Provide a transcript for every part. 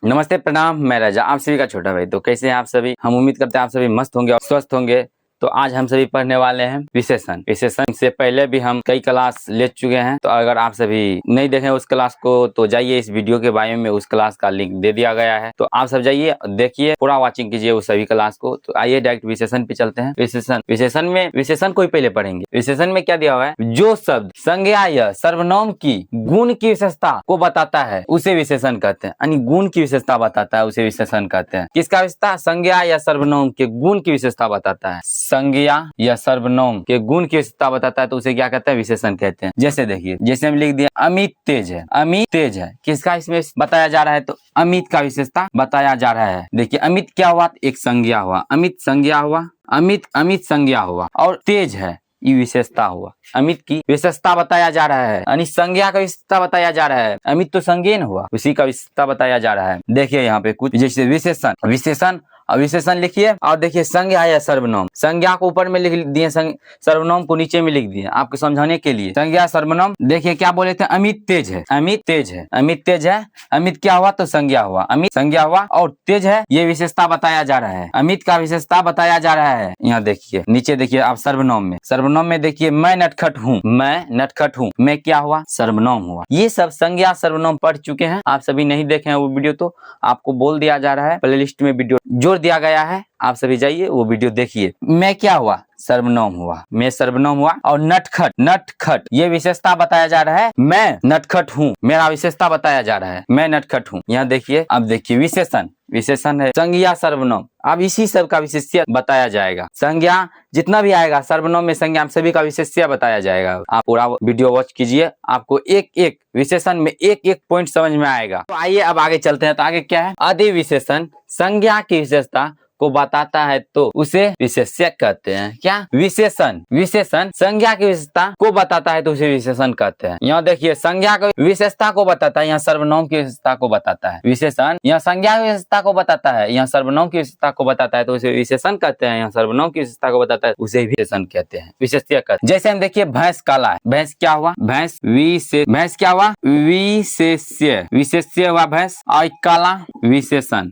नमस्ते, प्रणाम। मैं राजा, आप सभी का छोटा भाई। तो कैसे हैं आप सभी? हम उम्मीद करते हैं आप सभी मस्त होंगे और स्वस्थ होंगे। तो आज हम सभी पढ़ने वाले हैं विशेषण। विशेषण से पहले भी हम कई क्लास ले चुके हैं, तो अगर आप सभी नहीं देखें उस क्लास को तो जाइए, इस वीडियो के बायो में उस क्लास का लिंक दे दिया गया है। तो आप सब जाइए, देखिए, पूरा वॉचिंग कीजिए उस सभी क्लास को। तो आइए डायरेक्ट विशेषण पे चलते हैं। विशेषण में विशेषण को ही पहले पढ़ेंगे। विशेषण में क्या दिया हुआ है? जो शब्द संज्ञा या सर्वनाम की गुण की विशेषता को बताता है उसे विशेषण कहते हैं। यानी गुण की विशेषता बताता है उसे विशेषण कहते हैं। किसका विशेषता? संज्ञा या सर्वनाम के गुण की विशेषता बताता है। संज्ञा या सर्वनाम के गुण की विशेषता बताता है तो उसे क्या कहते हैं? विशेषण कहते हैं। जैसे देखिए, जैसे हम लिख दिए अमित तेज है। अमित तेज है, किसका इसमें बताया जा रहा है? तो अमित का विशेषता बताया जा रहा है। देखिए, अमित क्या हुआ? एक संज्ञा हुआ। अमित संज्ञा हुआ। अमित संज्ञा हुआ और तेज है ये विशेषता हुआ। अमित की विशेषता बताया जा रहा है, यानी संज्ञा का विशेषता बताया जा रहा है। अमित तो संज्ञेन हुआ, उसी का विशेषता बताया जा रहा है। देखिए यहाँ पे कुछ जैसे विशेषण विशेषण लिखिए और देखिए संज्ञा या सर्वनाम। संज्ञा को ऊपर में लिख दिए, सर्वनाम को नीचे में लिख दिए आपको समझाने के लिए। संज्ञा सर्वनाम। देखिए क्या बोले थे? अमित तेज है। अमित तेज है। अमित तेज है। अमित क्या हुआ? तो संज्ञा हुआ। अमित संज्ञा हुआ और तेज है ये विशेषता बताया जा रहा है। अमित का विशेषता बताया जा रहा है। यहाँ देखिए नीचे देखिए आप सर्वनाम में देखिए मैं नटखट हूँ। मैं नटखट हूँ। मैं क्या हुआ? सर्वनाम हुआ। ये सब संज्ञा सर्वनाम पढ़ चुके हैं। आप सभी नहीं देखे हैं वो वीडियो तो आपको बोल दिया जा रहा है, प्लेलिस्ट में वीडियो जोड़ दिया गया है, आप सभी जाइए वो वीडियो देखिए। मैं क्या हुआ? सर्वनाम हुआ। मैं सर्वनाम हुआ और नटखट ये विशेषता बताया जा रहा है। मैं नटखट हूँ, मेरा विशेषता बताया जा रहा है। मैं नटखट हूँ। यहाँ देखिए, अब देखिए विशेषण है संज्ञा सर्वनाम। अब इसी सब का विशेष्य बताया जाएगा। संज्ञा जितना भी आएगा सर्वनाम में संज्ञा सभी का विशेष्य बताया जाएगा। आप पूरा वीडियो वॉच कीजिए, आपको एक एक विशेषण में एक एक पॉइंट समझ में आएगा। तो आइए अब आगे चलते हैं। तो आगे क्या है? अधि विशेषण संज्ञा की विशेषता को बताता है तो उसे विशेष्य कहते हैं। क्या? विशेषण संज्ञा की विशेषता को बताता है तो उसे विशेषण कहते हैं। यहाँ देखिए संज्ञा की विशेषता को बताता है, यहाँ सर्वनाम की विशेषता को बताता है। विशेषण यहाँ संज्ञा की विशेषता को बताता है, यहाँ सर्वनाम की विशेषता को बताता है तो उसे विशेषण कहते हैं। यहाँ सर्वनाम की विशेषता को बताता है उसे विशेषण कहते हैं, विशेष्य कहते हैं। जैसे हम देखिए भैंस काला है। भैंस क्या हुआ? भैंस क्या हुआ? विशेष्य हुआ भैंस और काला विशेषण।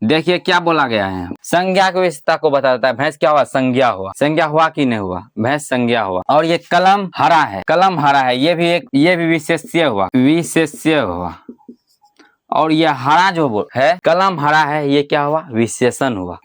देखिए क्या बोला गया है? संज्ञा की विशेषता को बताता है। भैंस क्या हुआ? संज्ञा हुआ। संज्ञा हुआ कि नहीं हुआ? भैंस संज्ञा हुआ। और ये कलम हरा है, ये भी विशेष्य हुआ। और ये हरा जो है, कलम हरा है, ये क्या हुआ? विशेषण हुआ।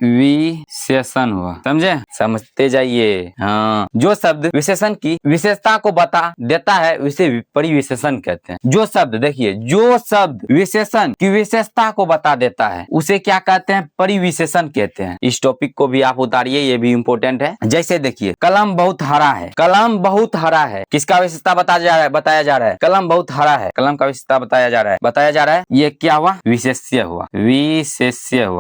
समझे? समझते जाइए। हाँ, जो शब्द विशेषण की विशेषता को बता देता है उसे परिविशेषण कहते हैं। जो शब्द देखिए, जो शब्द विशेषण की विशेषता को बता देता है उसे क्या कहते हैं? परिविशेषण कहते हैं। इस टॉपिक को भी आप उतारिए, ये भी इम्पोर्टेंट है। जैसे देखिए कलम बहुत हरा है। किसका विशेषता बताया जा रहा है? कलम बहुत हरा है। कलम का विशेषता बताया जा रहा है। ये क्या हुआ? विशेष्य हुआ।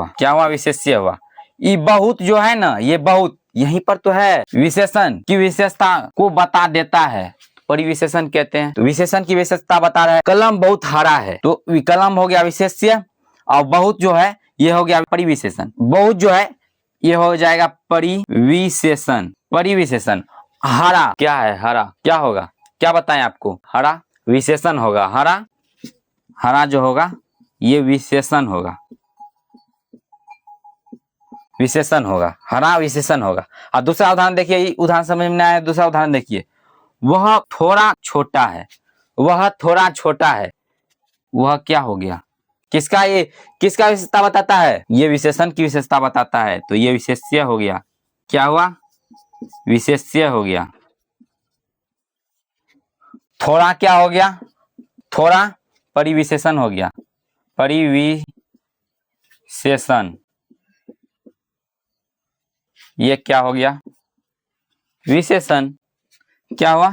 क्या हुआ? विशेष्य हुआ। ये बहुत जो है ना, ये बहुत यहीं पर तो है, विशेषण की विशेषता को बता देता है, परिविशेषण कहते हैं। तो विशेषण की विशेषता बता रहा है। कलम बहुत हरा है तो कलम हो गया विशेष्य और बहुत जो है ये हो गया परिविशेषण। बहुत जो है ये हो जाएगा परिविशेषण। हरा क्या है? हरा क्या होगा? क्या बताएं आपको? हरा विशेषण होगा। हरा जो होगा ये विशेषण होगा। हरा विशेषण होगा। और दूसरा उदाहरण देखिए, उदाहरण समझ में आया। दूसरा उदाहरण देखिए, वह थोड़ा छोटा है। वह क्या हो गया? किसका विशेषता बताता है? ये विशेषण की विशेषता बताता है तो ये विशेष्य हो गया। क्या हुआ? विशेष्य हो गया। थोड़ा क्या हो गया? थोड़ा परिविशेषण हो गया। परिविशेषण ये क्या हो गया? विशेषण। क्या हुआ?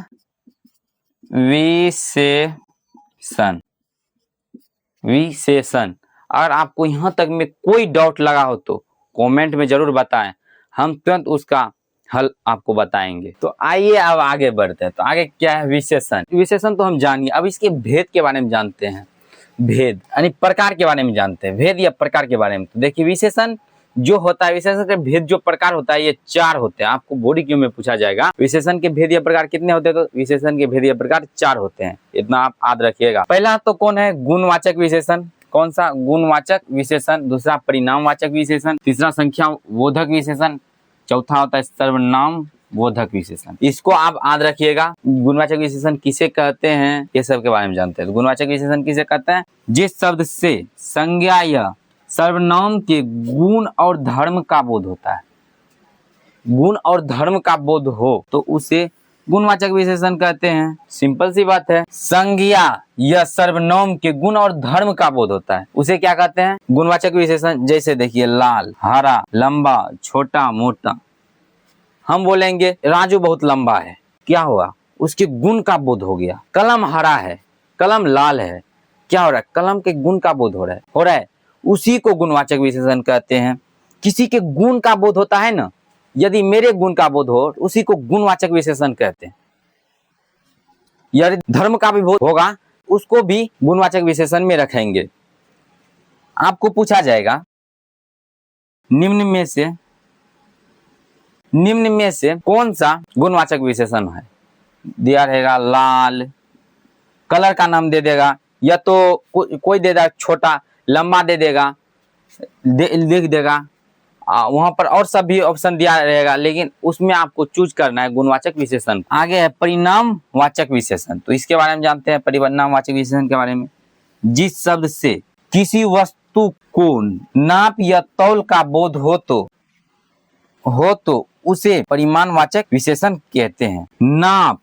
विशेषण। अगर आपको यहाँ तक में कोई डाउट लगा हो तो कमेंट में जरूर बताएं, हम तुरंत उसका हल आपको बताएंगे। तो आइए अब आगे बढ़ते हैं। तो आगे क्या है? विशेषण तो हम जानिए। अब इसके भेद के बारे में जानते हैं। भेद यानी प्रकार के बारे में जानते हैं। भेद या प्रकार के बारे में। तो देखिए विशेषण जो होता है, विशेषण के भेद जो प्रकार होता है ये 4 होते हैं। आपको बोर्ड क्यों में पूछा जाएगा विशेषण के भेद या प्रकार कितने होते हैं? तो विशेषण के भेद या प्रकार 4 होते हैं, इतना आप याद रखिएगा। पहला तो कौन है? गुणवाचक विशेषण। कौन सा? गुणवाचक विशेषण, दूसरा परिणामवाचक विशेषण, तीसरा संख्या बोधक विशेषण, चौथा होता है सर्वनाम बोधक विशेषण। इसको आप याद रखिएगा। गुणवाचक विशेषण किसे कहते हैं ये सब के बारे में जानते हैं। तो गुणवाचक विशेषण किसे कहते हैं? जिस शब्द से संज्ञा या सर्वनाम के गुण और धर्म का बोध होता है, गुण और धर्म का बोध हो तो उसे गुणवाचक विशेषण कहते हैं। सिंपल सी बात है, संज्ञा या सर्वनाम के गुण और धर्म का बोध होता है, उसे क्या कहते हैं? गुणवाचक विशेषण। जैसे देखिए लाल, हरा, लंबा, छोटा, मोटा। हम बोलेंगे राजू बहुत लंबा है, क्या हुआ? उसके गुण का बोध हो गया। कलम हरा है, कलम लाल है, क्या हो रहा है? कलम के गुण का बोध हो रहा है। उसी को गुणवाचक विशेषण कहते हैं। किसी के गुण का बोध होता है ना, यदि मेरे गुण का बोध हो उसी को गुणवाचक विशेषण कहते हैं। यदि धर्म का भी बोध होगा उसको भी गुणवाचक विशेषण में रखेंगे। आपको पूछा जाएगा निम्न में से कौन सा गुणवाचक विशेषण है? दिया रहेगा लाल, कलर का नाम दे देगा, या तो कोई दे देगा छोटा, लंबा दे देगा, लिख देगा। वहां पर और सब भी ऑप्शन दिया रहेगा, लेकिन उसमें आपको चूज करना है गुणवाचक विशेषण। आगे है परिणामवाचक विशेषण। तो इसके बारे में जानते हैं, परिणामवाचक विशेषण के बारे में। जिस शब्द से किसी वस्तु को नाप या तौल का बोध हो तो उसे परिमाणवाचक विशेषण कहते हैं। नाप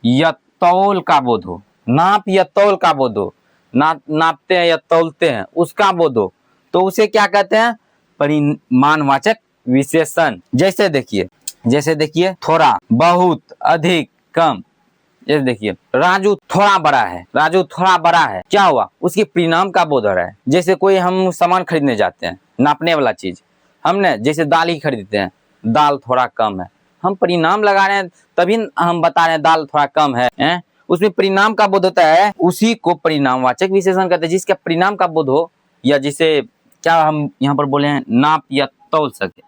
या तौल का बोध हो, नाप या तौल का बोध हो, नापते हैं या तौलते हैं उसका बोध हो तो उसे क्या कहते हैं? परिमाणवाचक विशेषण। जैसे देखिए थोड़ा, बहुत, अधिक, कम। जैसे देखिए राजू थोड़ा बड़ा है, क्या हुआ? उसके परिणाम का बोध हो रहा है। जैसे कोई हम सामान खरीदने जाते हैं, नापने वाला चीज, हमने जैसे दाल ही खरीदते हैं, दाल थोड़ा कम है, हम परिणाम लगा रहे हैं तभी हम बता रहे हैं दाल थोड़ा कम है, उसमें परिणाम का बोध होता है, उसी को परिणामवाचक विशेषण कहते हैं। जिसका परिणाम का बोध हो, या जिसे क्या हम यहाँ पर बोले हैं नाप या तौल सके,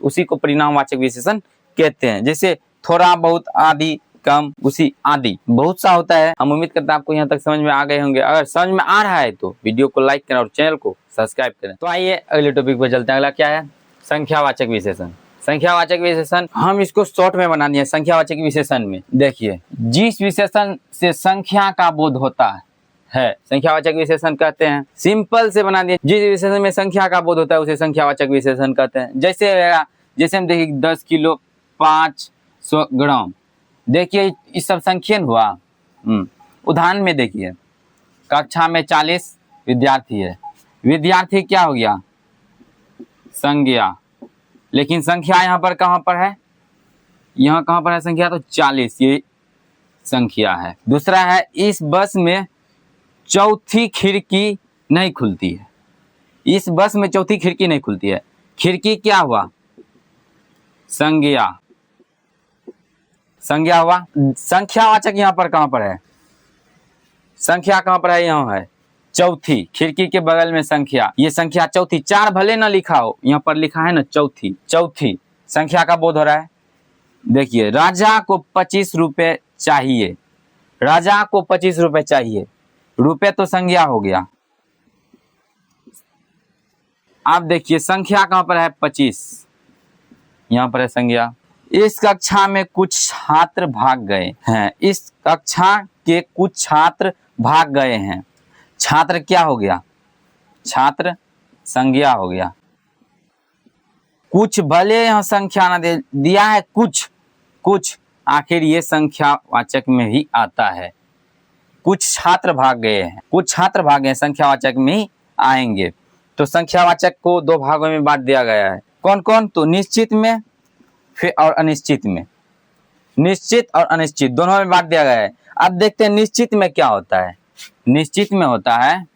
उसी को परिणामवाचक विशेषण कहते हैं। जैसे थोड़ा, बहुत, आदि, कम, उसी, आदि बहुत सा होता है। हम उम्मीद करते हैं आपको यहाँ तक समझ में आ गए होंगे। अगर समझ में आ रहा है तो वीडियो को लाइक करें और चैनल को सब्सक्राइब करें। तो आइए अगले टॉपिक पर चलते हैं। अगला क्या है? संख्यावाचक विशेषण। संख्यावाचक विशेषण हम इसको शॉर्ट में बना दिए। संख्यावाचक विशेषण में देखिए, जिस विशेषण से संख्या का बोध होता है संख्यावाचक विशेषण कहते हैं। सिंपल से बना दिए, जिस विशेषण में संख्या का बोध होता है उसे संख्यावाचक विशेषण कहते हैं। जैसे हम देखिए 10 किलो 500 ग्राम, देखिए इस सब संख्यन हुआ। उदाहरण में देखिए कक्षा में 40 विद्यार्थी है, विद्यार्थी क्या हो गया? संज्ञा। लेकिन संख्या यहाँ पर कहाँ पर है? यहाँ कहाँ पर है संख्या? तो 40, ये संख्या है। दूसरा है, इस बस में चौथी खिड़की नहीं खुलती है। इस बस में चौथी खिड़की नहीं खुलती है, खिड़की क्या हुआ? संज्ञा हुआ। संख्यावाचक यहाँ पर कहाँ पर है? संख्या कहाँ पर है? यहाँ है चौथी, खिड़की के बगल में संख्या, ये संख्या चौथी। 4 भले ना लिखा हो, यहाँ पर लिखा है ना चौथी संख्या का बोध हो रहा है। देखिए राजा को 25 रुपए चाहिए, राजा को 25 रुपए चाहिए, रुपए तो संज्ञा हो गया। आप देखिए संख्या कहाँ पर है? 25, यहाँ पर है संज्ञा। इस कक्षा में कुछ छात्र भाग गए हैं, इस कक्षा के कुछ छात्र भाग गए हैं। छात्र क्या हो गया? छात्र संज्ञा हो गया। कुछ भले यहाँ संख्या ना दे दिया है, कुछ आखिर ये संख्यावाचक में ही आता है। कुछ छात्र भाग गए हैं, संख्यावाचक में ही आएंगे। तो संख्यावाचक को 2 भागों में बांट दिया गया है। कौन कौन? तो निश्चित में फिर और अनिश्चित में। निश्चित और अनिश्चित दोनों में बांट दिया गया है। अब देखते हैं निश्चित में क्या होता है। निश्चित में होता है,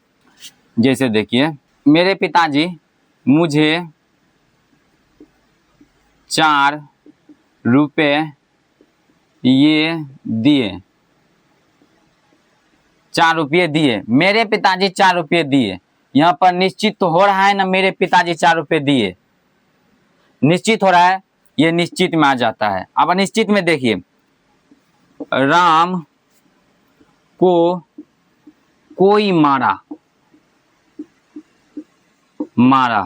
जैसे देखिए मेरे पिताजी मुझे 4 रुपए ये दिए, 4 रुपये दिए, मेरे पिताजी 4 रुपये दिए। यहाँ पर निश्चित तो हो रहा है ना, मेरे पिताजी 4 रुपये दिए, निश्चित हो रहा है, ये निश्चित में आ जाता है। अब अनिश्चित में देखिए, राम को कोई मारा, मारा।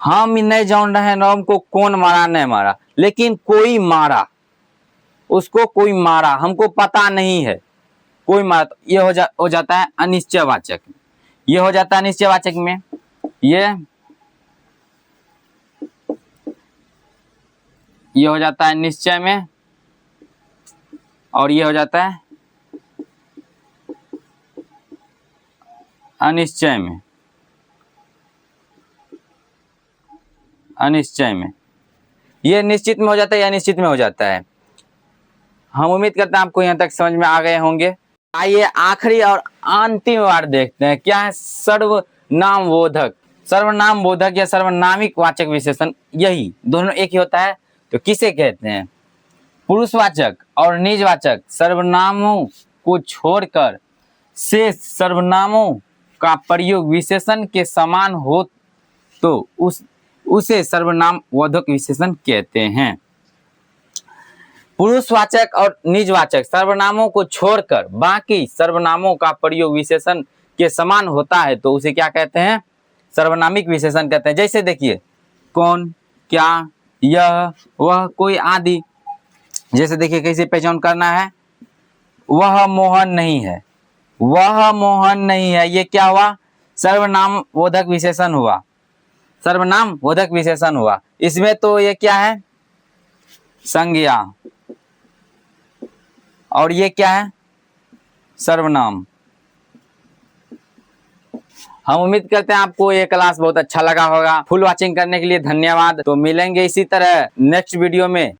हम नहीं जान रहे हैं हमको कौन मारा नहीं मारा, लेकिन कोई मारा, उसको कोई मारा, हमको पता नहीं है कोई मारा। तो ये हो जाता है अनिश्चयवाचक। ये हो जाता है अनिश्चयवाचक में, ये हो जाता है निश्चय में, और ये हो जाता है अनिश्चय में। अनिश्चय में ये निश्चित में हो जाता है या अनिश्चित में हो जाता है। हम उम्मीद करते हैं आपको यहाँ तक समझ में आ गए होंगे। आइए आखिरी और अंतिम बार देखते हैं क्या है सर्वनाम बोधक। सर्वनाम बोधक या सर्वनामिक वाचक विशेषण, यही दोनों एक ही होता है। तो किसे कहते हैं? पुरुषवाचक और निजवाचक सर्वनामों को छोड़कर शेष सर्वनामों का प्रयोग विशेषण के समान हो तो उसे सर्वनाम बोधक विशेषण कहते हैं। पुरुषवाचक और निजवाचक सर्वनामों को छोड़कर बाकी सर्वनामों का प्रयोग विशेषण के समान होता है तो उसे क्या कहते हैं? सर्वनामिक विशेषण कहते हैं। जैसे देखिए, कौन, क्या, यह, वह, कोई आदि। जैसे देखिए कैसे पहचान करना है, वह मोहन नहीं है, वह मोहन नहीं है, ये क्या हुआ? सर्वनाम बोधक विशेषण हुआ। सर्वनाम बोधक विशेषण हुआ। इसमें तो ये क्या है? संज्ञा। और ये क्या है? सर्वनाम। हम उम्मीद करते हैं आपको ये क्लास बहुत अच्छा लगा होगा। फुल वॉचिंग करने के लिए धन्यवाद। तो मिलेंगे इसी तरह नेक्स्ट वीडियो में।